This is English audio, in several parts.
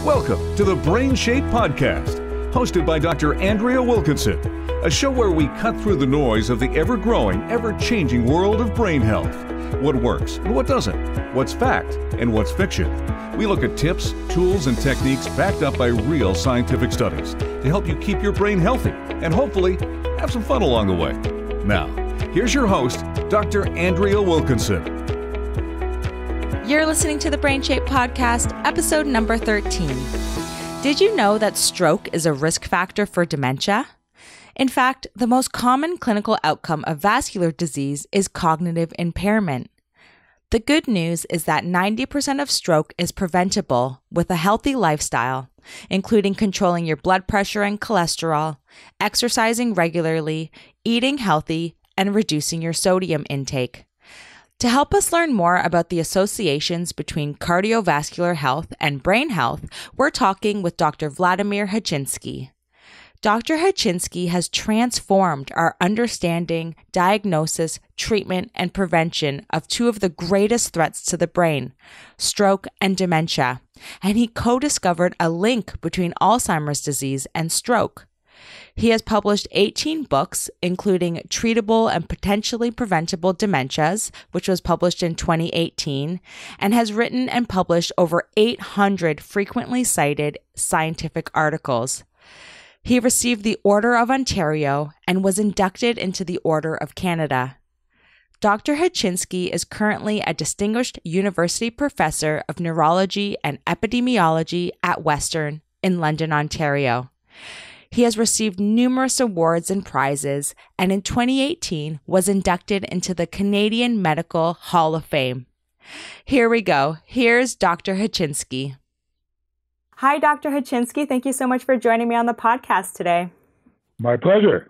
Welcome to the BrainShape podcast, hosted by Dr. Andrea Wilkinson, a show where we cut through the noise of the ever-growing, ever-changing world of brain health. What works and what doesn't, what's fact and what's fiction. We look at tips, tools, and techniques backed up by real scientific studies to help you keep your brain healthy and hopefully have some fun along the way. Now, here's your host, Dr. Andrea Wilkinson. You're listening to the BrainShape podcast, episode number 13. Did you know that stroke is a risk factor for dementia? In fact, the most common clinical outcome of vascular disease is cognitive impairment. The good news is that 90% of stroke is preventable with a healthy lifestyle, including controlling your blood pressure and cholesterol, exercising regularly, eating healthy, and reducing your sodium intake. To help us learn more about the associations between cardiovascular health and brain health, we're talking with Dr. Vladimir Hachinski. Dr. Hachinski has transformed our understanding, diagnosis, treatment, and prevention of two of the greatest threats to the brain, stroke and dementia, and he co-discovered a link between Alzheimer's disease and stroke. He has published 18 books, including Treatable and Potentially Preventable Dementias, which was published in 2018, and has written and published over 800 frequently cited scientific articles. He received the Order of Ontario and was inducted into the Order of Canada. Dr. Hachinski is currently a Distinguished University Professor of Neurology and Epidemiology at Western in London, Ontario. He has received numerous awards and prizes, and in 2018 was inducted into the Canadian Medical Hall of Fame. Here we go. Here's Dr. Hachinski. Hi, Dr. Hachinski. Thank you so much for joining me on the podcast today. My pleasure.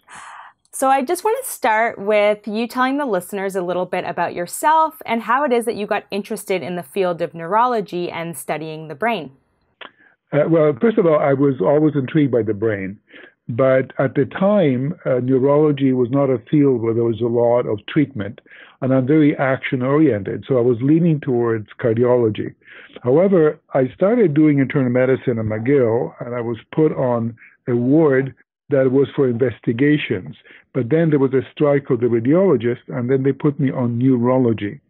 So I just want to start with you telling the listeners a little bit about yourself and how it is that you got interested in the field of neurology and studying the brain. Well, first of all, I was always intrigued by the brain. But at the time, neurology was not a field where there was a lot of treatment. And I'm very action-oriented, so I was leaning towards cardiology. However, I started doing internal medicine at McGill, and I was put on a ward that was for investigations. But then there was a strike of the radiologists, and then they put me on neurology.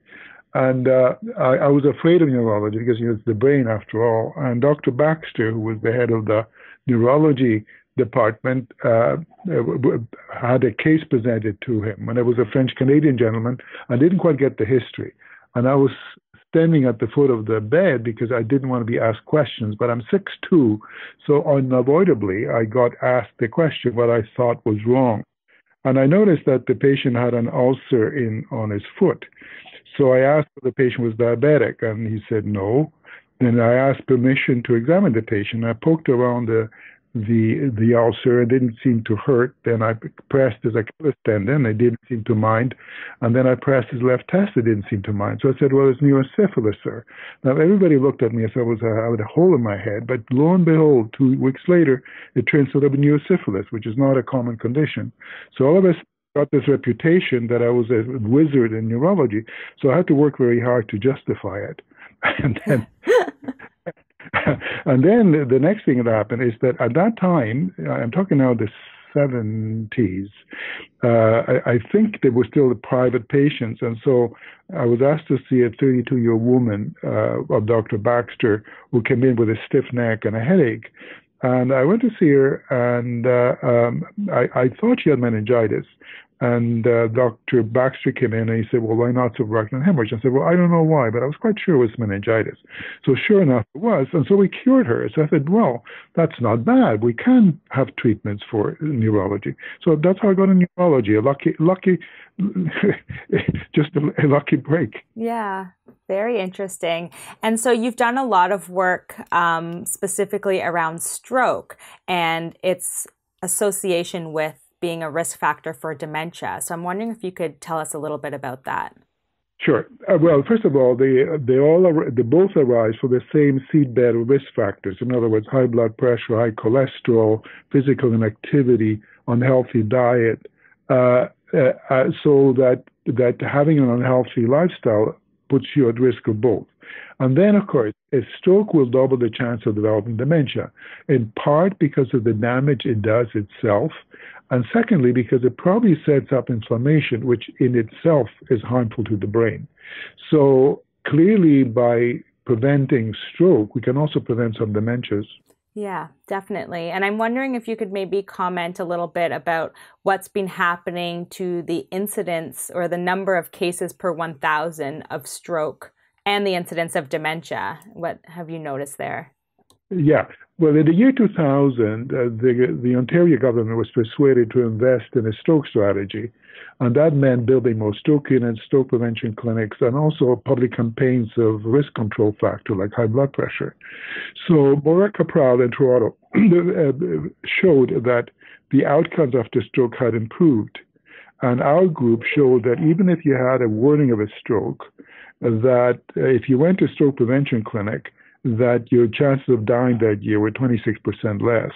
And I was afraid of neurology because it's the brain after all. And Dr. Baxter, who was the head of the neurology department, had a case presented to him. And it was a French-Canadian gentleman. I didn't quite get the history. And I was standing at the foot of the bed because I didn't want to be asked questions. But I'm 6'2", so unavoidably I got asked the question what I thought was wrong. And I noticed that the patient had an ulcer on his foot. So I asked if the patient was diabetic, and he said no. Then I asked permission to examine the patient. I poked around the ulcer. It didn't seem to hurt. Then I pressed his Achilles tendon. It didn't seem to mind. And then I pressed his left test. It didn't seem to mind. So I said, well, it's neurosyphilis, sir. Now, everybody looked at me as I had a hole in my head. But lo and behold, 2 weeks later, it turns out to be neurosyphilis, which is not a common condition. So all of us got this reputation that I was a wizard in neurology, so I had to work very hard to justify it. And then, the next thing that happened is that at that time, I'm talking now the 70s, I think they were still the private patients, and so I was asked to see a 32-year woman of Dr. Baxter who came in with a stiff neck and a headache. And I went to see her, and I thought she had meningitis. And Dr. Baxter came in and he said, well, why not subarachnoid hemorrhage? I said, well, I don't know why, but I was quite sure it was meningitis. So sure enough, it was. And so we cured her. So I said, well, that's not bad. We can have treatments for neurology. So that's how I got into neurology. Just a lucky break. Yeah, very interesting. And so you've done a lot of work specifically around stroke and its association with being a risk factor for dementia. So I'm wondering if you could tell us a little bit about that. Sure. Well, first of all, they both arise from the same seedbed of risk factors. In other words, high blood pressure, high cholesterol, physical inactivity, unhealthy diet. So that having an unhealthy lifestyle puts you at risk of both. And then, of course, a stroke will double the chance of developing dementia, in part because of the damage it does itself, and secondly, because it probably sets up inflammation, which in itself is harmful to the brain. So clearly, by preventing stroke, we can also prevent some dementias. Yeah, definitely. And I'm wondering if you could maybe comment a little bit about what's been happening to the incidence or the number of cases per 1,000 of stroke and the incidence of dementia. What have you noticed there? Yeah. Well, in the year 2000, the Ontario government was persuaded to invest in a stroke strategy. And that meant building more stroke units, stroke prevention clinics, and also public campaigns of risk control factor like high blood pressure. So Maura Capral in Toronto showed that the outcomes after stroke had improved. And our group showed that even if you had a warning of a stroke, that if you went to a stroke prevention clinic, that your chances of dying that year were 26% less.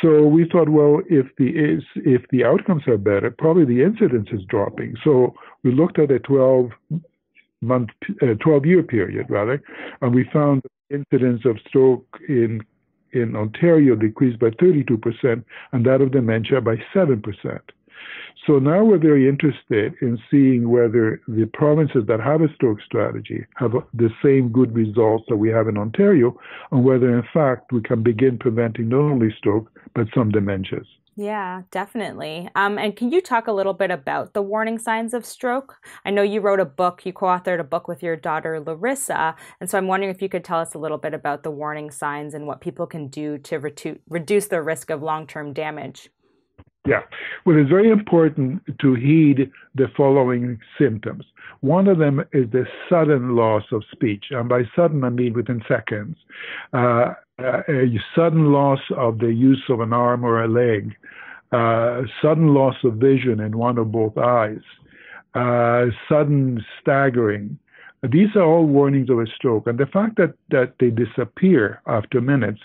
So we thought, well, if the outcomes are better, probably the incidence is dropping. So we looked at a 12-year period, rather, and we found the incidence of stroke in Ontario decreased by 32%, and that of dementia by 7%. So now we're very interested in seeing whether the provinces that have a stroke strategy have the same good results that we have in Ontario, and whether in fact we can begin preventing not only stroke, but some dementias. Yeah, definitely. And can you talk a little bit about the warning signs of stroke? I know you wrote a book, you co-authored a book with your daughter, Larissa. And so I'm wondering if you could tell us a little bit about the warning signs and what people can do to reduce the risk of long-term damage. Yeah. Well, it's very important to heed the following symptoms. One of them is the sudden loss of speech. And by sudden, I mean within seconds. A sudden loss of the use of an arm or a leg. Sudden loss of vision in one or both eyes. Sudden staggering. These are all warnings of a stroke. And the fact that they disappear after minutes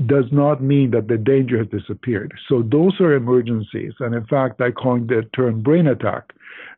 does not mean that the danger has disappeared. So those are emergencies. And in fact, I coined the term brain attack,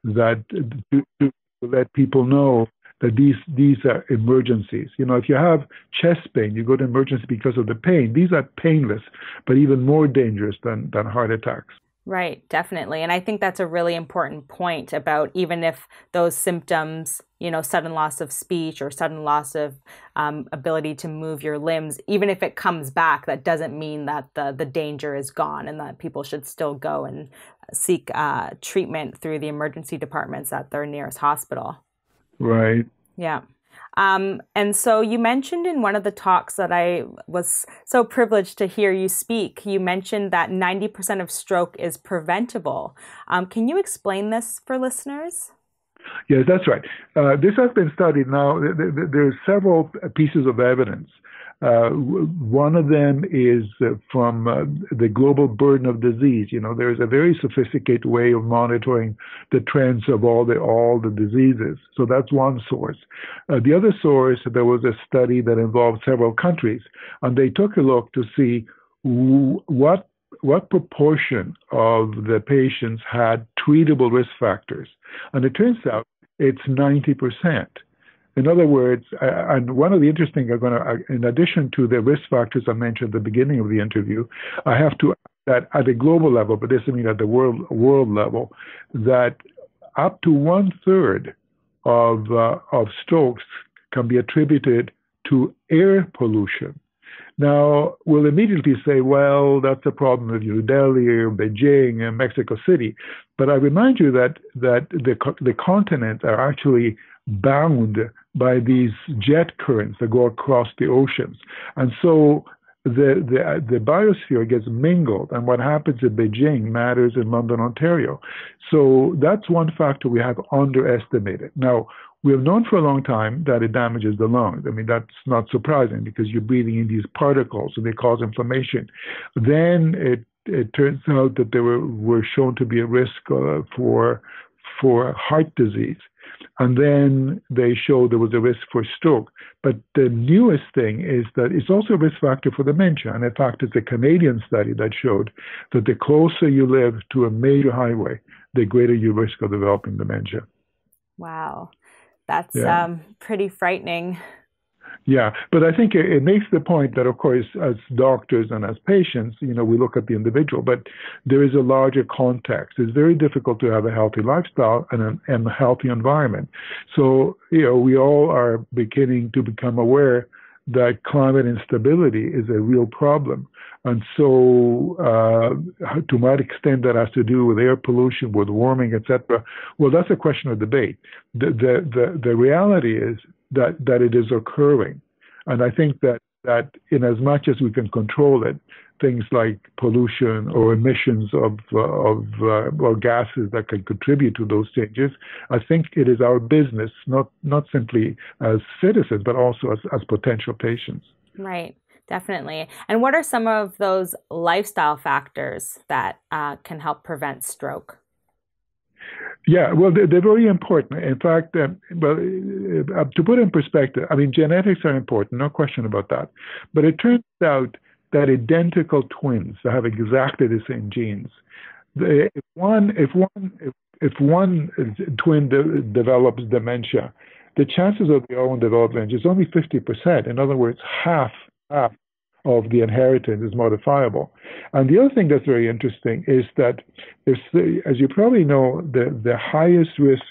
that to let people know that these are emergencies. You know, if you have chest pain, you go to emergency because of the pain. These are painless, but even more dangerous than heart attacks. Right, definitely. And I think that's a really important point about even if those symptoms, you know, sudden loss of speech or sudden loss of ability to move your limbs, even if it comes back, that doesn't mean that the danger is gone and that people should still go and seek treatment through the emergency departments at their nearest hospital. Right. Yeah. And so you mentioned in one of the talks that I was so privileged to hear you speak, you mentioned that 90% of stroke is preventable. Can you explain this for listeners? Yes, that's right. This has been studied now. There are several pieces of evidence. One of them is from the global burden of disease. You know, there's a very sophisticated way of monitoring the trends of all the diseases. So that's one source. The other source, there was a study that involved several countries, and they took a look to see what proportion of the patients had treatable risk factors. And it turns out it's 90%. In other words, and one of the interesting, in addition to the risk factors I mentioned at the beginning of the interview, I have to add that at a global level, but this I mean at the world level, that up to 1/3 of strokes can be attributed to air pollution. Now, we'll immediately say, well, that's a problem of New Delhi or Beijing and Mexico City. But I remind you that the continents are actually bound by these jet currents that go across the oceans. And so the biosphere gets mingled, and what happens in Beijing matters in London, Ontario. So that's one factor we have underestimated. Now, we have known for a long time that it damages the lungs. I mean, that's not surprising because you're breathing in these particles and they cause inflammation. Then it turns out that they were shown to be a risk for heart disease. And then they showed there was a risk for stroke. But the newest thing is that it's also a risk factor for dementia. And in fact, it's a Canadian study that showed that the closer you live to a major highway, the greater your risk of developing dementia. Wow. That's pretty frightening. Yeah, but I think it makes the point that, of course, as doctors and as patients, we look at the individual, but there is a larger context. It's very difficult to have a healthy lifestyle and a healthy environment. So, we all are beginning to become aware that climate instability is a real problem. And so, to what extent that has to do with air pollution, with warming, etc., well, that's a question of debate. The reality is that it is occurring. And I think that in as much as we can control it, things like pollution or emissions of gases that can contribute to those changes, I think it is our business, not simply as citizens, but also as potential patients. Right, definitely. And what are some of those lifestyle factors that can help prevent stroke? Yeah, well, they're very important. In fact, to put it in perspective, genetics are important, no question about that. But it turns out that identical twins that have exactly the same genes, if one twin develops dementia, the chances of the other one developing dementia is only 50%. In other words, half of the inheritance is modifiable. And the other thing that's very interesting is that, as you probably know, the highest risk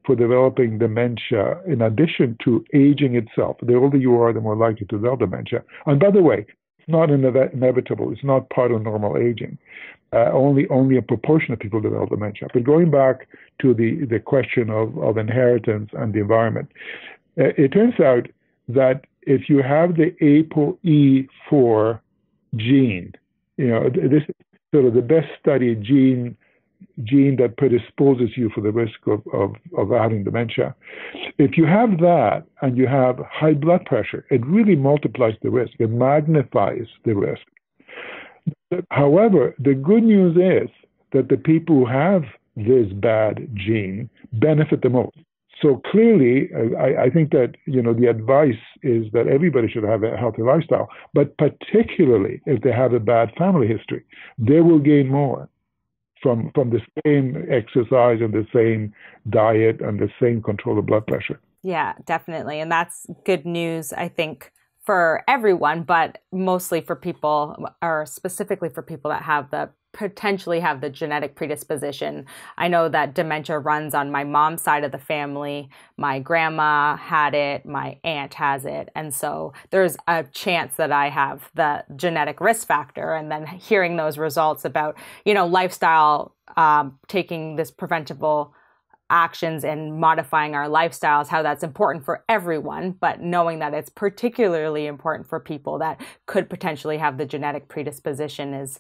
for developing dementia, in addition to aging itself, the older you are, the more likely to develop dementia. And by the way, it's not inevitable. It's not part of normal aging. Only a proportion of people develop dementia. But going back to the question of inheritance and the environment, it turns out that if you have the ApoE4 gene, this is sort of the best studied gene that predisposes you for the risk of having dementia. If you have that and you have high blood pressure, it really multiplies the risk. It magnifies the risk. However, the good news is that the people who have this bad gene benefit the most. So clearly, I think that, the advice is that everybody should have a healthy lifestyle, but particularly if they have a bad family history, they will gain more from the same exercise and the same diet and the same control of blood pressure. Yeah, definitely. And that's good news, I think, for everyone, but mostly for people, or specifically for people that potentially have the genetic predisposition. I know that dementia runs on my mom's side of the family. My grandma had it, my aunt has it. And so there's a chance that I have the genetic risk factor. And then hearing those results about, lifestyle, taking this preventable actions and modifying our lifestyles, how that's important for everyone, but knowing that it's particularly important for people that could potentially have the genetic predisposition is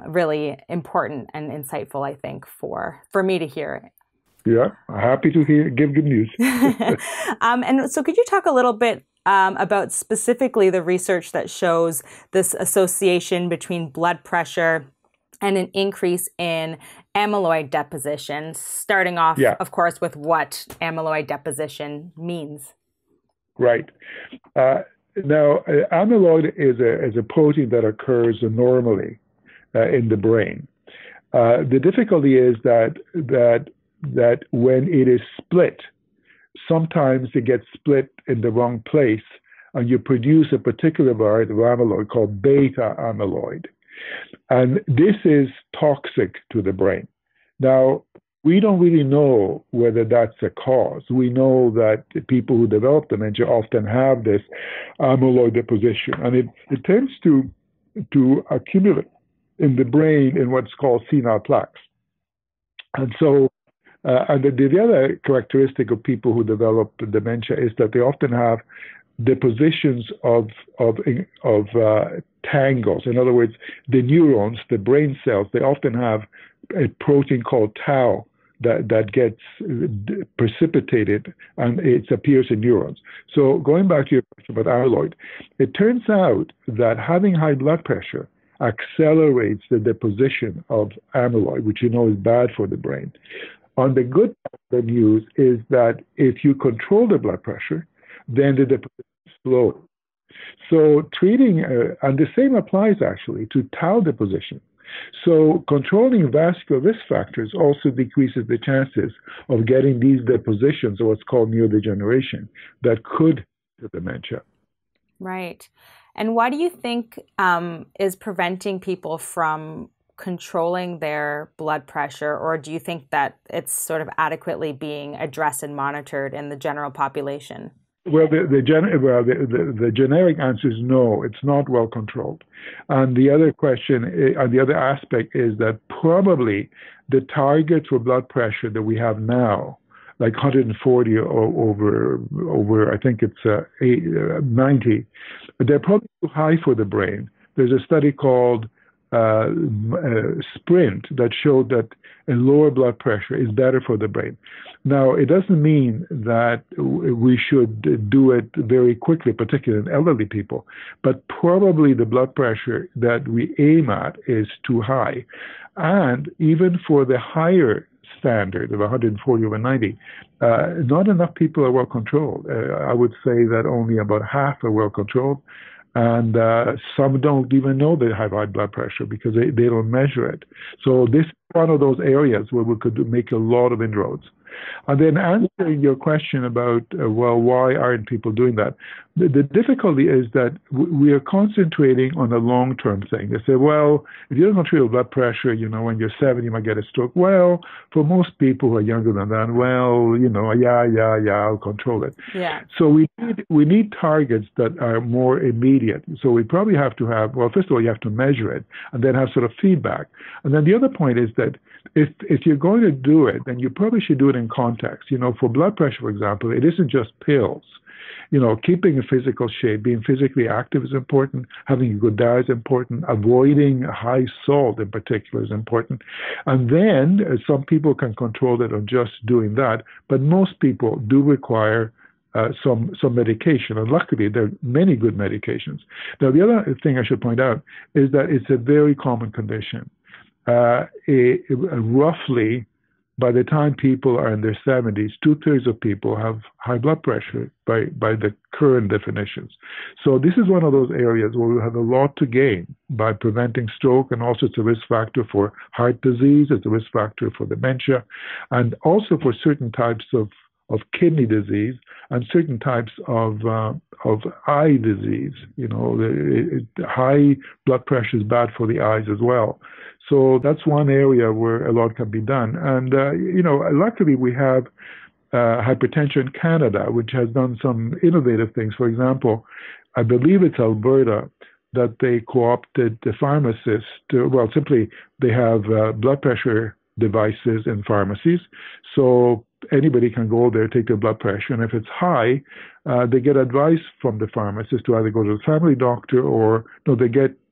really important and insightful, I think, for me to hear. Yeah, happy to give good news. And so could you talk a little bit about specifically the research that shows this association between blood pressure and an increase in amyloid deposition, starting off, of course, with what amyloid deposition means. Right. Now, amyloid is a protein that occurs normally in the brain. The difficulty is that when it is split, sometimes it gets split in the wrong place, and you produce a particular variety of amyloid called beta amyloid. And this is toxic to the brain. Now, we don't really know whether that's a cause. We know that the people who develop dementia often have this amyloid deposition, and it tends to accumulate in the brain in what's called senile plaques. And so, and the other characteristic of people who develop dementia is that they often have depositions of tangles. In other words, the neurons, the brain cells, they often have a protein called tau that gets precipitated, and it appears in neurons. So going back to your question about amyloid, it turns out that having high blood pressure accelerates the deposition of amyloid, which is bad for the brain. On the good part of the news is that if you control the blood pressure, then the deposition is slow. So treating, and the same applies actually to tau deposition. So controlling vascular risk factors also decreases the chances of getting these depositions, or what's called neurodegeneration, that could of dementia. Right. And why do you think is preventing people from controlling their blood pressure, or do you think that it's sort of adequately being addressed and monitored in the general population? Well, the generic answer is no, it's not well controlled. And the other question, and the other aspect is that probably the targets for blood pressure that we have now, like 140 over I think it's 90, they're probably too high for the brain. There's a study called Sprint that showed that a lower blood pressure is better for the brain. Now, it doesn't mean that we should do it very quickly, particularly in elderly people, but probably the blood pressure that we aim at is too high. And even for the higher standard of 140 over 90, not enough people are well controlled. I would say that only about half are well controlled. And some don't even know they have high blood pressure because they don't measure it. So this is one of those areas where we could make a lot of inroads. And then answering your question about, well, why aren't people doing that? The difficulty is that we are concentrating on a long-term thing. They say, well, if you don't control your blood pressure, when you're 70, you might get a stroke. Well, for most people who are younger than that, well, yeah, I'll control it. Yeah. So we need targets that are more immediate. So we probably have to have, well, first of all, you have to measure it and then have sort of feedback. And then the other point is that if you're going to do it, then you probably should do it in context. For blood pressure, for example, it isn't just pills. Keeping a physical shape, being physically active is important. Having a good diet is important. Avoiding high salt in particular is important. And then some people can control it on just doing that, but most people do require some medication. And luckily, there are many good medications. Now, the other thing I should point out is that it's a very common condition. Roughly, by the time people are in their 70s, 2/3 of people have high blood pressure by the current definitions. So this is one of those areas where we have a lot to gain by preventing stroke, and also it's a risk factor for heart disease, it's a risk factor for dementia, and also for certain types of kidney disease and certain types of eye disease. High blood pressure is bad for the eyes as well. So that's one area where a lot can be done. And, luckily we have Hypertension Canada, which has done some innovative things. For example, I believe it's Alberta that they co-opted the pharmacists. Simply they have blood pressure devices in pharmacies. So anybody can go there, take their blood pressure, and if it's high, they get advice from the pharmacist to either go to the family doctor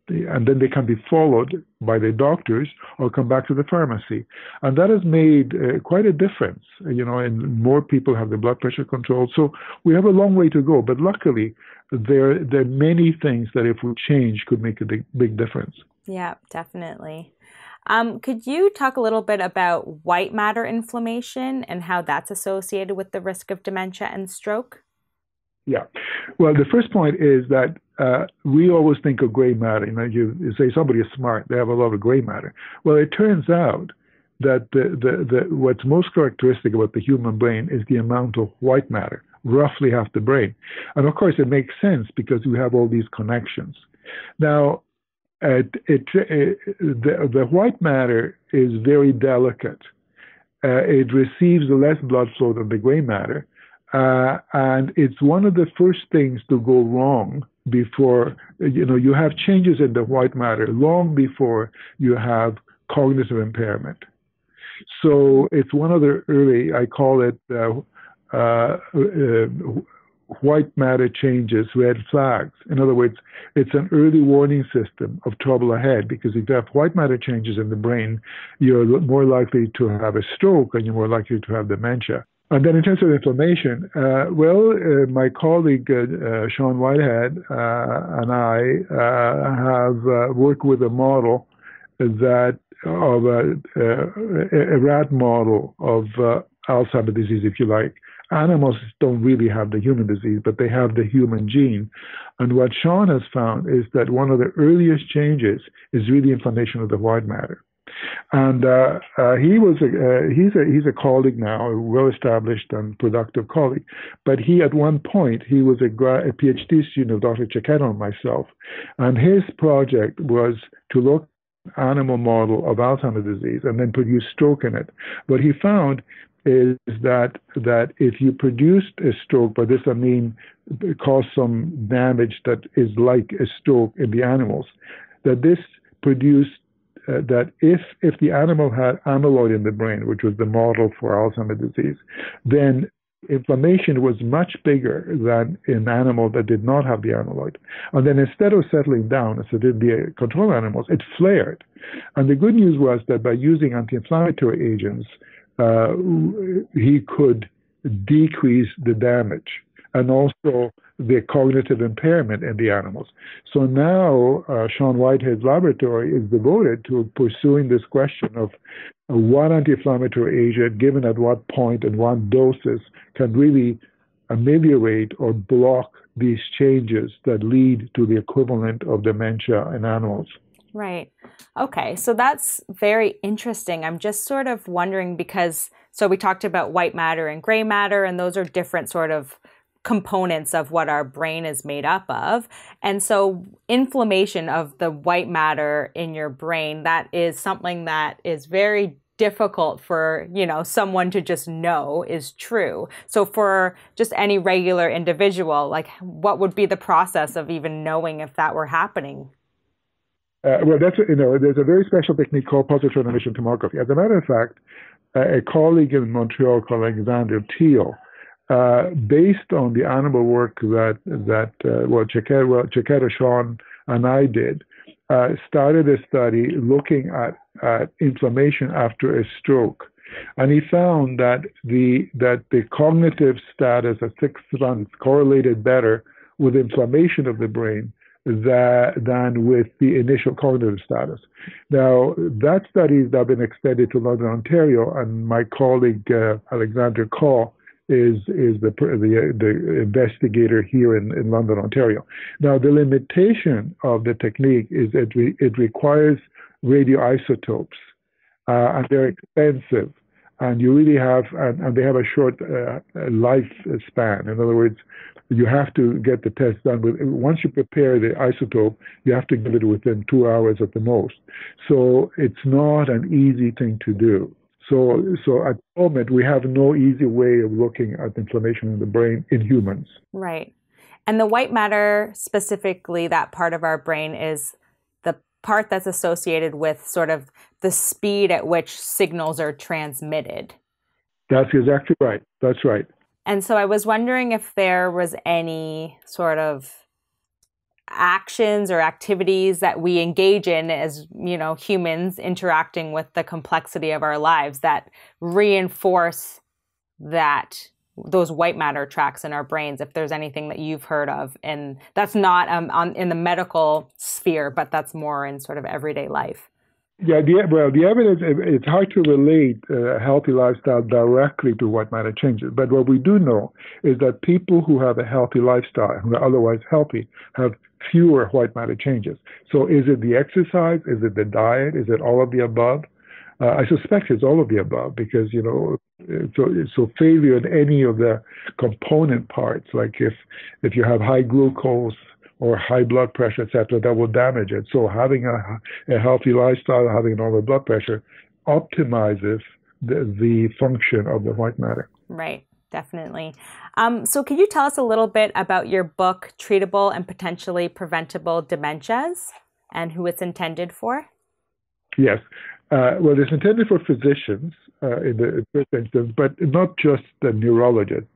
and then they can be followed by the doctors or come back to the pharmacy. And that has made quite a difference, and more people have their blood pressure controlled. So we have a long way to go, but luckily there are many things that if we change could make a big difference. Yeah, definitely. Could you talk a little bit about white matter inflammation and how that's associated with the risk of dementia and stroke? Yeah. Well, the first point is that we always think of gray matter. You say somebody is smart, they have a lot of gray matter. Well, it turns out that what's most characteristic about the human brain is the amount of white matter, roughly half the brain. And of course, it makes sense because we have all these connections. Now, the white matter is very delicate. It receives less blood flow than the gray matter. And it's one of the first things to go wrong before, you have changes in the white matter long before you have cognitive impairment. So it's one of the early, I call it white matter changes, red flags. In other words, it's an early warning system of trouble ahead, because if you have white matter changes in the brain, you're more likely to have a stroke and you're more likely to have dementia. And then in terms of inflammation, my colleague Sean Whitehead and I have worked with a model of a rat model of Alzheimer's disease, if you like. Animals don't really have the human disease, but they have the human gene. And what Sean has found is that one of the earliest changes is really inflammation of the white matter. And he's a colleague now, a well-established and productive colleague. But at one point, he was a PhD student of Dr. Cecchino and myself. And his project was to look at an animal model of Alzheimer's disease and then produce stroke in it. What he found is that if you produced a stroke, by this I mean cause some damage that is like a stroke in the animals, that this produced that if the animal had amyloid in the brain, which was the model for Alzheimer's disease, then inflammation was much bigger than in an animal that did not have the amyloid. And then instead of settling down, as it did the control animals, it flared. And the good news was that by using anti-inflammatory agents, he could decrease the damage and also the cognitive impairment in the animals. So now Sean Whitehead's laboratory is devoted to pursuing this question of what anti-inflammatory agent given at what point and what doses can really ameliorate or block these changes that lead to the equivalent of dementia in animals. Right. Okay. So that's very interesting. I'm just sort of wondering because, so we talked about white matter and gray matter, and those are different sort of components of what our brain is made up of. And so inflammation of the white matter in your brain, that is something that is very difficult for, someone to just know is true. So for just any regular individual, like what would be the process of even knowing if that were happening? Well, there's a very special technique called positron emission tomography. As a matter of fact, a colleague in Montreal called Alexander Thiel, based on the animal work that Cecchino, Sean, and I did, started a study looking at inflammation after a stroke. And he found that the cognitive status at 6 months correlated better with inflammation of the brain than with the initial cognitive status. Now, that study has now been extended to London, Ontario, and my colleague Alexander Kaw is the investigator here in London, Ontario. Now, the limitation of the technique is it requires radioisotopes, and they're expensive, and you really have, and they have a short lifespan. In other words, you have to get the test done once you prepare the isotope, you have to give it within 2 hours at the most. So it's not an easy thing to do. So at the moment, we have no easy way of looking at inflammation in the brain in humans. Right. And the white matter, specifically that part of our brain, is the part that's associated with sort of the speed at which signals are transmitted. That's exactly right. That's right. And so I was wondering if there was any sort of actions or activities that we engage in as, humans interacting with the complexity of our lives that reinforce those white matter tracks in our brains, if there's anything that you've heard of. And that's not in the medical sphere, but that's more in sort of everyday life. Yeah, the evidence, it's hard to relate a healthy lifestyle directly to white matter changes. But what we do know is that people who have a healthy lifestyle, who are otherwise healthy, have fewer white matter changes. So is it the exercise? Is it the diet? Is it all of the above? I suspect it's all of the above because, so failure in any of the component parts, like if you have high glucose or high blood pressure, etc., that will damage it. So having a healthy lifestyle, having normal blood pressure, optimizes the function of the white matter. Right, definitely. So can you tell us a little bit about your book, Treatable and Potentially Preventable Dementias, and who it's intended for? Yes. Well, it's intended for physicians in the first instance, but not just the neurologists.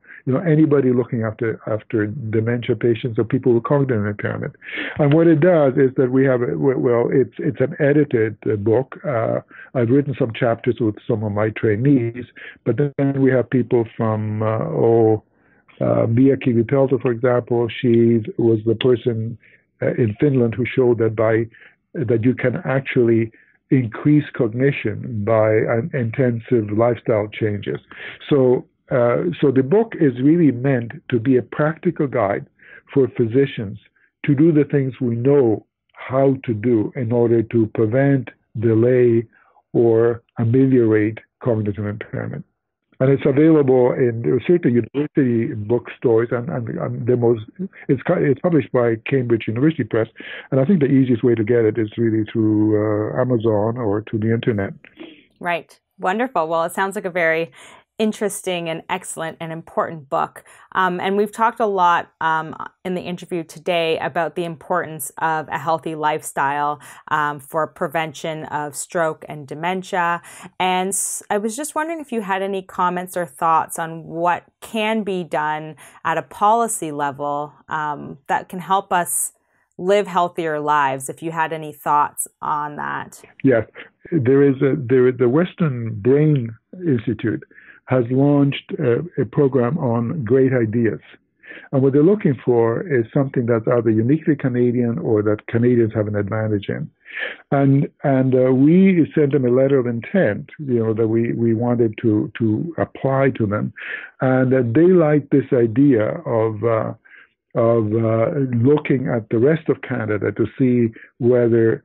Anybody looking after dementia patients or people with cognitive impairment. And what it does is that we have, it's an edited book. I've written some chapters with some of my trainees, but then we have people from, Mia Kivipelto, for example. She was the person in Finland who showed that you can actually increase cognition by intensive lifestyle changes. So the book is really meant to be a practical guide for physicians to do the things we know how to do in order to prevent, delay, or ameliorate cognitive impairment. And it's available in certain university bookstores, and it's published by Cambridge University Press. And I think the easiest way to get it is really through Amazon or to the internet. Right. Wonderful. Well, it sounds like a very interesting and excellent and important book. And we've talked a lot in the interview today about the importance of a healthy lifestyle for prevention of stroke and dementia. And I was just wondering if you had any comments or thoughts on what can be done at a policy level that can help us live healthier lives, if you had any thoughts on that. Yes, the Western Brain Institute has launched a program on great ideas. And what they're looking for is something that's either uniquely Canadian or that Canadians have an advantage in. And we sent them a letter of intent, that we wanted to apply to them. And they like this idea of looking at the rest of Canada to see whether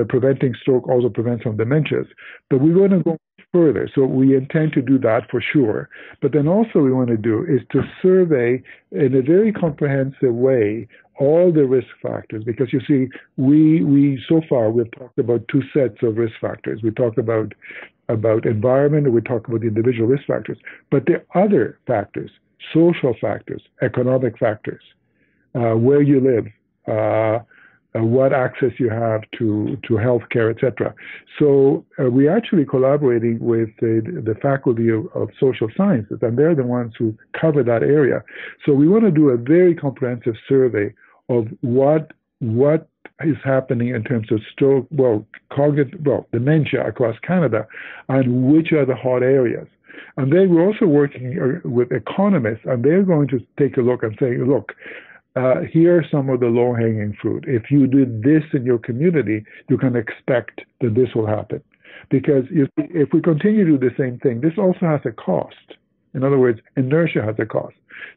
preventing stroke also prevents some dementias. But we want to go further. So we intend to do that for sure. But then also we want to do is to survey in a very comprehensive way all the risk factors, because you see, we so far we've talked about two sets of risk factors. We talked about environment, and we talked about the individual risk factors. But there are other factors, social factors, economic factors, where you live, what access you have to healthcare, etc. So we're actually collaborating with the Faculty of Social Sciences, and they're the ones who cover that area. So we want to do a very comprehensive survey of what is happening in terms of stroke, dementia across Canada, and which are the hot areas. And then we're also working with economists, and they're going to take a look and say, look, here are some of the low-hanging fruit. If you do this in your community, you can expect that this will happen. Because if we continue to do the same thing, this also has a cost. In other words, inertia has a cost.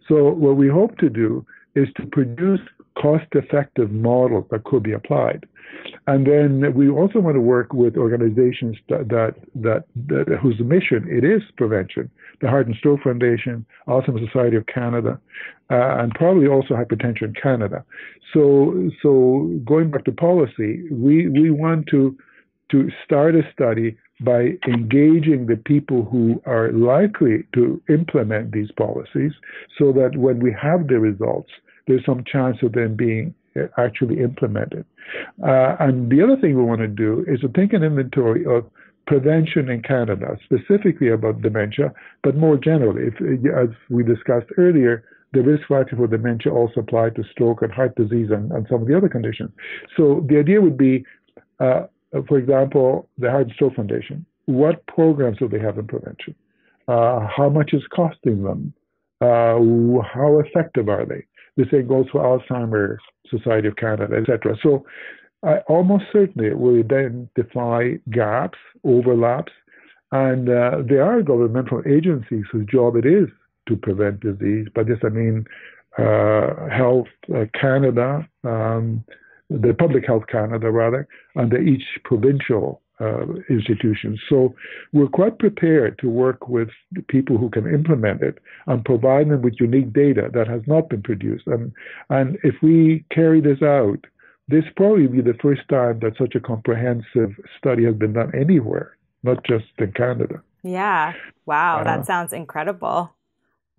So what we hope to do is to produce cost-effective models that could be applied. And then we also want to work with organizations that whose mission it is prevention, the Heart and Stroke Foundation, Alzheimer's Society of Canada, and probably also Hypertension Canada. So going back to policy, we want to start a study by engaging the people who are likely to implement these policies, so that when we have the results, there's some chance of them being actually implemented. And the other thing we want to do is to take an inventory of prevention in Canada, specifically about dementia, but more generally, as we discussed earlier, the risk factor for dementia also apply to stroke and heart disease and some of the other conditions. So the idea would be, for example, the Heart and Stroke Foundation, what programs do they have in prevention? How much is costing them? How effective are they? The same goes for Alzheimer's Society of Canada, etc. So almost certainly it will identify gaps, overlaps, and there are governmental agencies whose job it is to prevent disease. By this I mean Health Canada, the Public Health Canada rather, and each provincial institutions. So we're quite prepared to work with people who can implement it and provide them with unique data that has not been produced. And if we carry this out, this probably be the first time that such a comprehensive study has been done anywhere, not just in Canada. Yeah. Wow. That sounds incredible.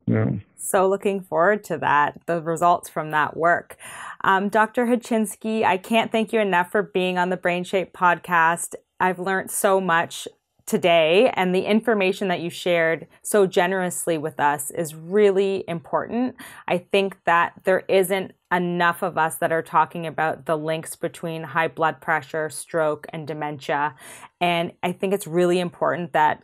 Yeah. So looking forward to that, the results from that work. Dr. Hachinski, I can't thank you enough for being on the BrainShape podcast. I've learned so much today, and the information that you shared so generously with us is really important. I think that there isn't enough of us that are talking about the links between high blood pressure, stroke, and dementia. And I think it's really important that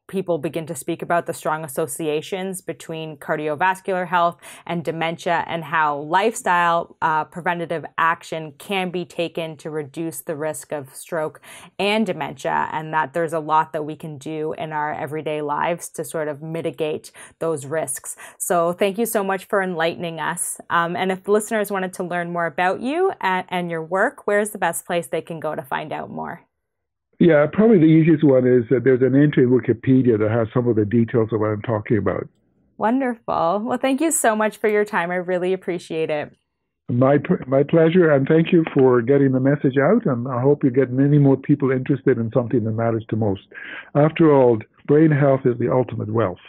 people begin to speak about the strong associations between cardiovascular health and dementia, and how lifestyle preventative action can be taken to reduce the risk of stroke and dementia, and that there's a lot that we can do in our everyday lives to sort of mitigate those risks. So thank you so much for enlightening us. And if listeners wanted to learn more about you and your work, where's the best place they can go to find out more? Yeah, probably the easiest one is that there's an entry in Wikipedia that has some of the details of what I'm talking about. Wonderful. Well, thank you so much for your time. I really appreciate it. My pleasure, and thank you for getting the message out, and I hope you get many more people interested in something that matters to most. After all, brain health is the ultimate wealth.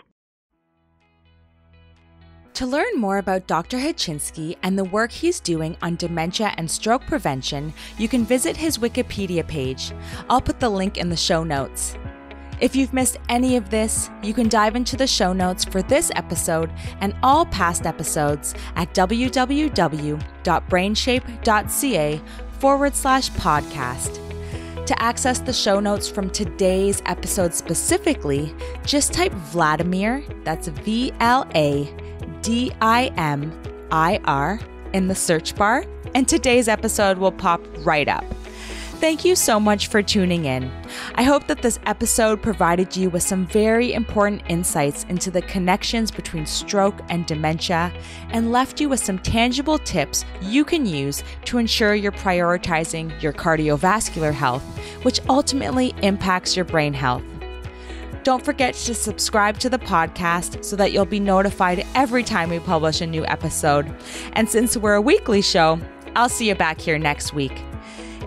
To learn more about Dr. Hachinski and the work he's doing on dementia and stroke prevention, you can visit his Wikipedia page. I'll put the link in the show notes. If you've missed any of this, you can dive into the show notes for this episode and all past episodes at www.brainshape.ca/podcast. To access the show notes from today's episode specifically, just type Vladimir, that's VLADIMIR, in the search bar, and today's episode will pop right up. Thank you so much for tuning in. I hope that this episode provided you with some very important insights into the connections between stroke and dementia and left you with some tangible tips you can use to ensure you're prioritizing your cardiovascular health, which ultimately impacts your brain health. Don't forget to subscribe to the podcast so that you'll be notified every time we publish a new episode. And since we're a weekly show, I'll see you back here next week.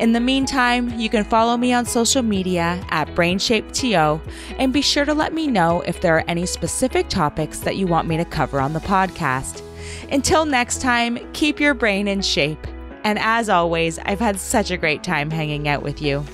In the meantime, you can follow me on social media at BrainShapeTO, and be sure to let me know if there are any specific topics that you want me to cover on the podcast. Until next time, keep your brain in shape. And as always, I've had such a great time hanging out with you.